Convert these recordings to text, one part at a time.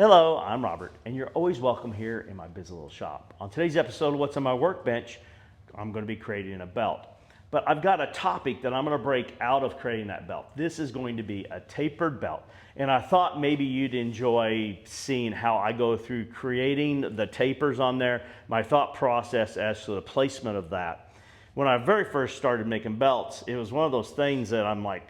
Hello, I'm Robert, and you're always welcome here in my busy little shop. On today's episode of What's on My Workbench, I'm going to be creating a belt. But I've got a topic that I'm going to break out of creating that belt. This is going to be a tapered belt. And I thought maybe you'd enjoy seeing how I go through creating the tapers on there, my thought process as to the placement of that. When I very first started making belts, it was one of those things that I'm like,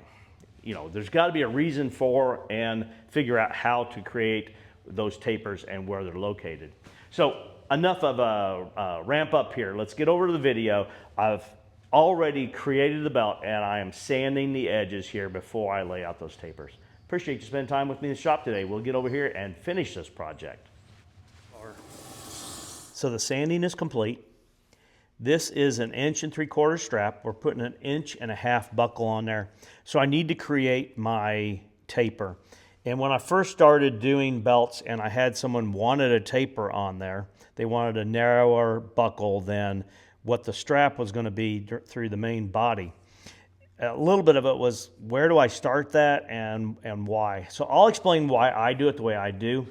there's got to be a reason for and figure out how to create those tapers and where they're located. So enough of a ramp up here. Let's get over to the video. I've already created the belt and I am sanding the edges here before I lay out those tapers. Appreciate you spending time with me in the shop today. We'll get over here and finish this project. So the sanding is complete. This is an 1 3/4 strap. We're putting an 1.5 inch buckle on there. So I need to create my taper. And when I first started doing belts and I had someone wanted a taper on there, they wanted a narrower buckle than what the strap was going to be through the main body. A little bit of it was, where do I start that and why? So I'll explain why I do it the way I do.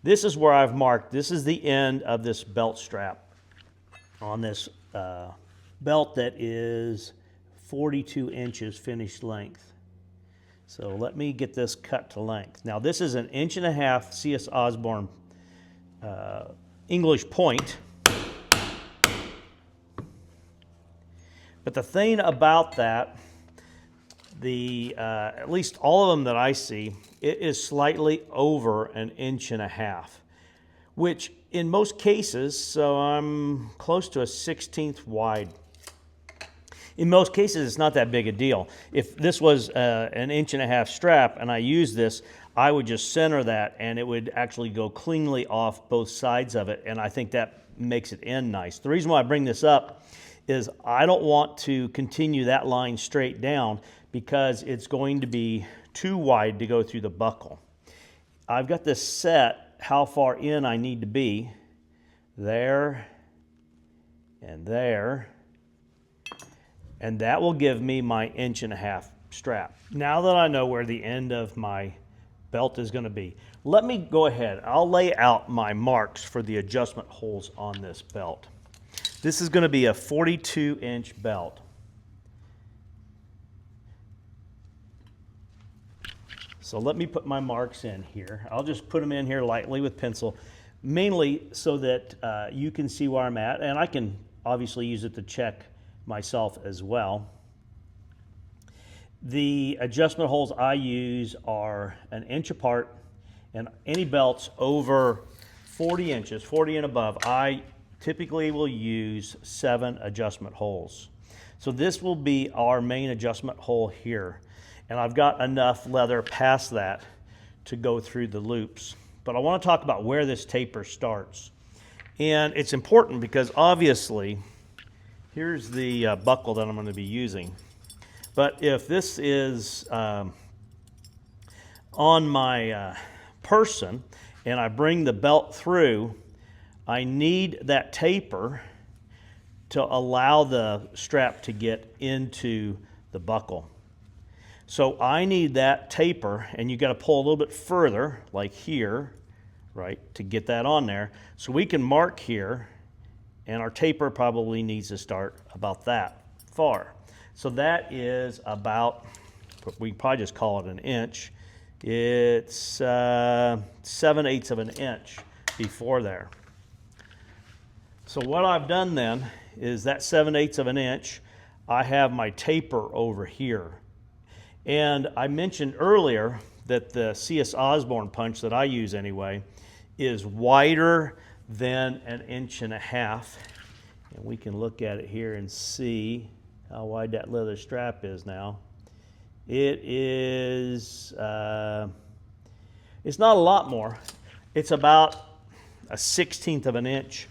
This is where I've marked, this is the end of this belt strap on this belt that is 42 inches finished length. So let me get this cut to length. Now this is an 1.5 inch C.S. Osborne English point. But the thing about that, at least all of them that I see, it is slightly over an 1.5 inch, which in most cases, so I'm close to a 1/16 wide. In most cases, it's not that big a deal. If this was an 1.5 inch strap and I use this, I would just center that and it would actually go cleanly off both sides of it, and I think that makes it end nice. The reason why I bring this up is I don't want to continue that line straight down because it's going to be too wide to go through the buckle. I've got this set how far in I need to be, there and there, and that will give me my 1.5 inch strap. Now that I know where the end of my belt is going to be, let me go ahead. I'll lay out my marks for the adjustment holes on this belt. This is going to be a 42 inch belt. So let me put my marks in here. I'll just put them in here lightly with pencil, mainly so that you can see where I'm at, and I can obviously use it to check myself as well. The adjustment holes I use are 1 inch apart, and any belts over 40 inches, 40 and above, I typically will use 7 adjustment holes. So this will be our main adjustment hole here. And I've got enough leather past that to go through the loops. But I want to talk about where this taper starts. And it's important because obviously, here's the buckle that I'm going to be using. But if this is on my person and I bring the belt through, I need that taper to allow the strap to get into the buckle. So I need that taper, and you got to pull a little bit further, like here, right, to get that on there. So we can mark here, and our taper probably needs to start about that far. So that is about, we can probably just call it 1 inch. It's 7/8 of an inch before there. So what I've done then is that 7/8 of an inch, I have my taper over here. And I mentioned earlier that the C.S. Osborne punch that I use anyway is wider than 1.5 inches. And we can look at it here and see how wide that leather strap is now. It is, it's not a lot more. It's about a 1/16 of an inch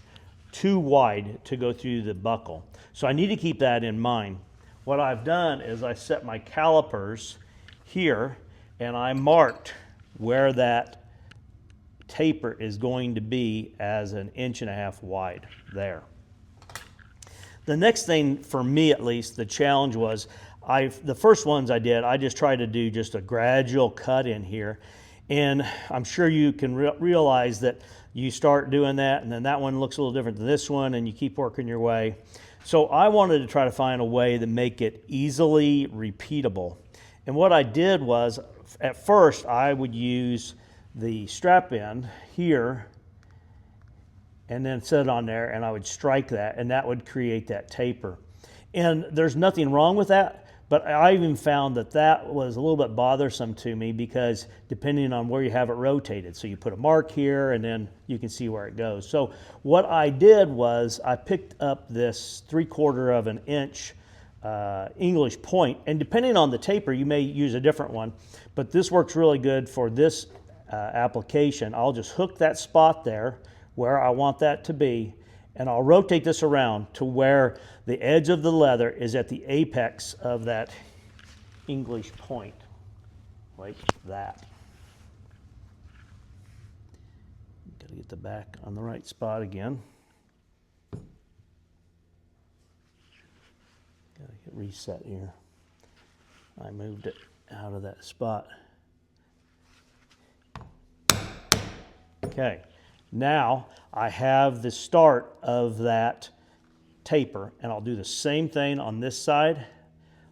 too wide to go through the buckle. So I need to keep that in mind. What I've done is I set my calipers here and I marked where that taper is going to be as 1.5 inches wide there. The next thing for me, at least, the challenge was the first ones I did, I just tried to do just a gradual cut in here. And I'm sure you can realize that you start doing that, and then that one looks a little different than this one, and you keep working your way. So I wanted to try to find a way to make it easily repeatable. And what I did was, at first, I would use the strap end here and then set it on there, and I would strike that, and that would create that taper. And there's nothing wrong with that, but I even found that that was a little bit bothersome to me, because depending on where you have it rotated, so you put a mark here and then you can see where it goes. So what I did was I picked up this 3/4 of an inch English point, and depending on the taper you may use a different one, but this works really good for this application. I'll just hook that spot there where I want that to be, and I'll rotate this around to where the edge of the leather is at the apex of that English point, like that. Got to get the back on the right spot again. Got to get reset here. I moved it out of that spot. Okay, now I have the start of that taper, and I'll do the same thing on this side.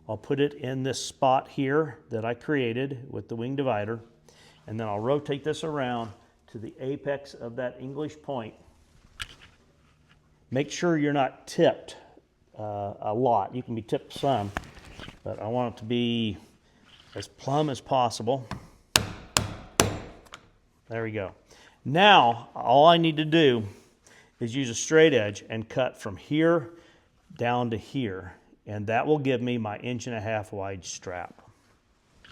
I'll put it in this spot here that I created with the wing divider, and then I'll rotate this around to the apex of that English point. Make sure you're not tipped a lot. You can be tipped some, but I want it to be as plumb as possible. There we go. Now all I need to do is use a straight edge and cut from here down to here, and that will give me my 1.5 inch wide strap.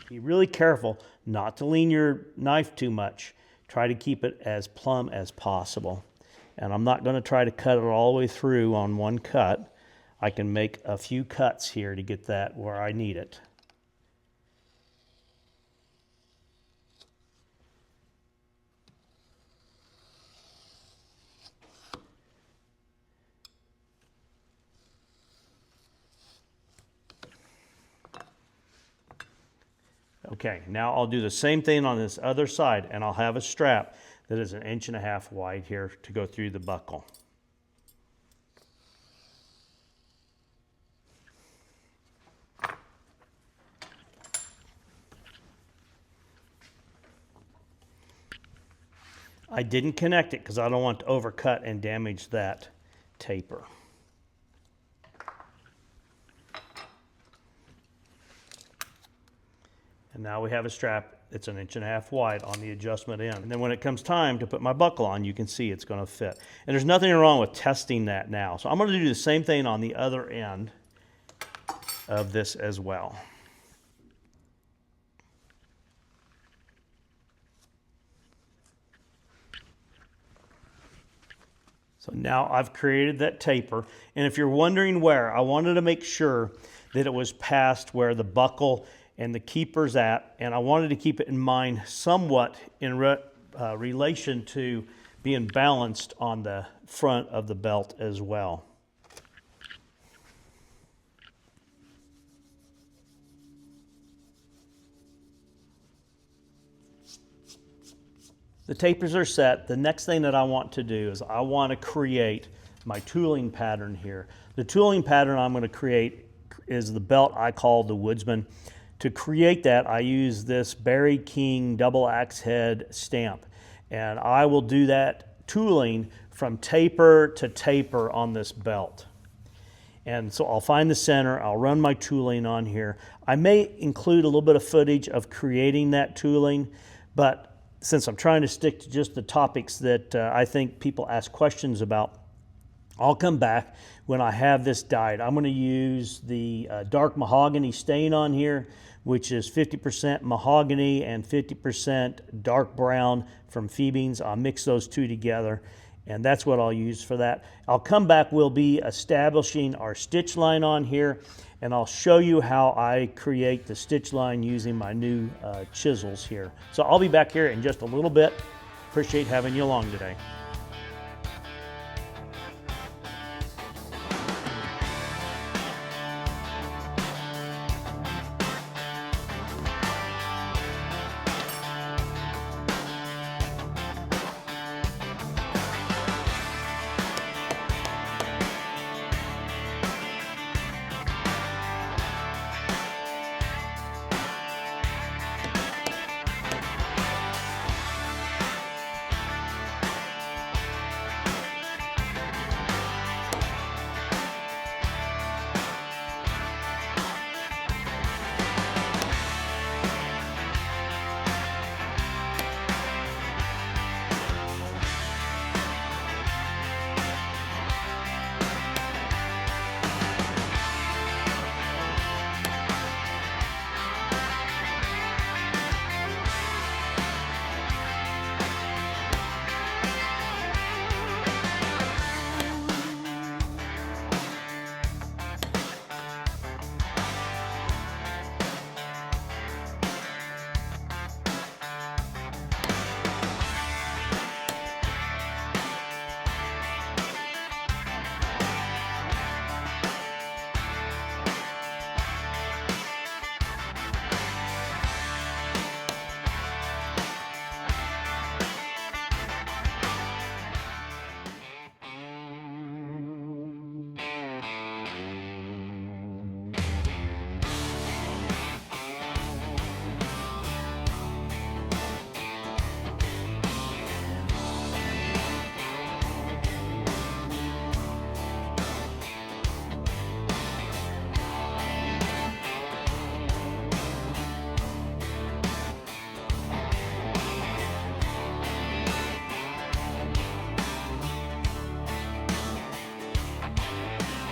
Be really careful not to lean your knife too much. Try to keep it as plumb as possible. And I'm not going to try to cut it all the way through on one cut. I can make a few cuts here to get that where I need it. Okay, now I'll do the same thing on this other side, and I'll have a strap that is 1.5 inches wide here to go through the buckle. I didn't connect it because I don't want to overcut and damage that taper. And now we have a strap that's 1.5 inches wide on the adjustment end. And then when it comes time to put my buckle on, you can see it's going to fit. And there's nothing wrong with testing that now. So I'm going to do the same thing on the other end of this as well. So now I've created that taper. And if you're wondering where, I wanted to make sure that it was past where the buckle and the keeper's at, and I wanted to keep it in mind somewhat in relation to being balanced on the front of the belt as well. The tapers are set. The next thing that I want to do is I want to create my tooling pattern here. The tooling pattern I'm going to create is the belt I call the Woodsman. To create that, I use this Barry King double axe head stamp, and I will do that tooling from taper to taper on this belt. And so I'll find the center, I'll run my tooling on here. I may include a little bit of footage of creating that tooling, but since I'm trying to stick to just the topics that I think people ask questions about, I'll come back when I have this dyed. I'm going to use the dark mahogany stain on here, which is 50% mahogany and 50% dark brown from Phoebe's. I'll mix those two together, and that's what I'll use for that. I'll come back, we'll be establishing our stitch line on here, and I'll show you how I create the stitch line using my new chisels here. So I'll be back here in just a little bit. Appreciate having you along today.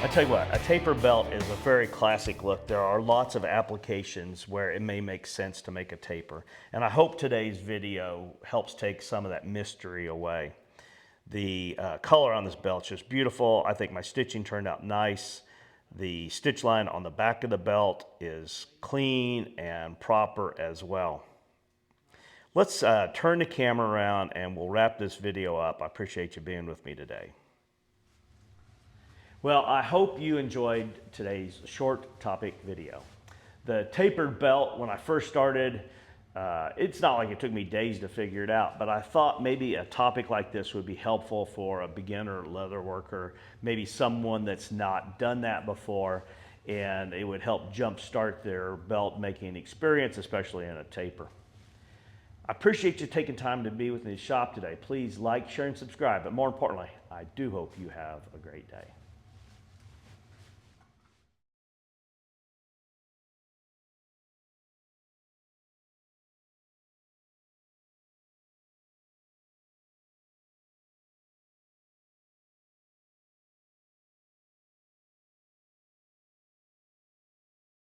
I tell you what, a taper belt is a very classic look. There are lots of applications where it may make sense to make a taper. And I hope today's video helps take some of that mystery away. The color on this belt is just beautiful. I think my stitching turned out nice. The stitch line on the back of the belt is clean and proper as well. Let's turn the camera around and we'll wrap this video up. I appreciate you being with me today. Well, I hope you enjoyed today's short topic video. The tapered belt, when I first started, it's not like it took me days to figure it out, but I thought maybe a topic like this would be helpful for a beginner leather worker, maybe someone that's not done that before, and it would help jumpstart their belt making experience, especially in a taper. I appreciate you taking time to be with me in the shop today. Please like, share, and subscribe, but more importantly, I do hope you have a great day.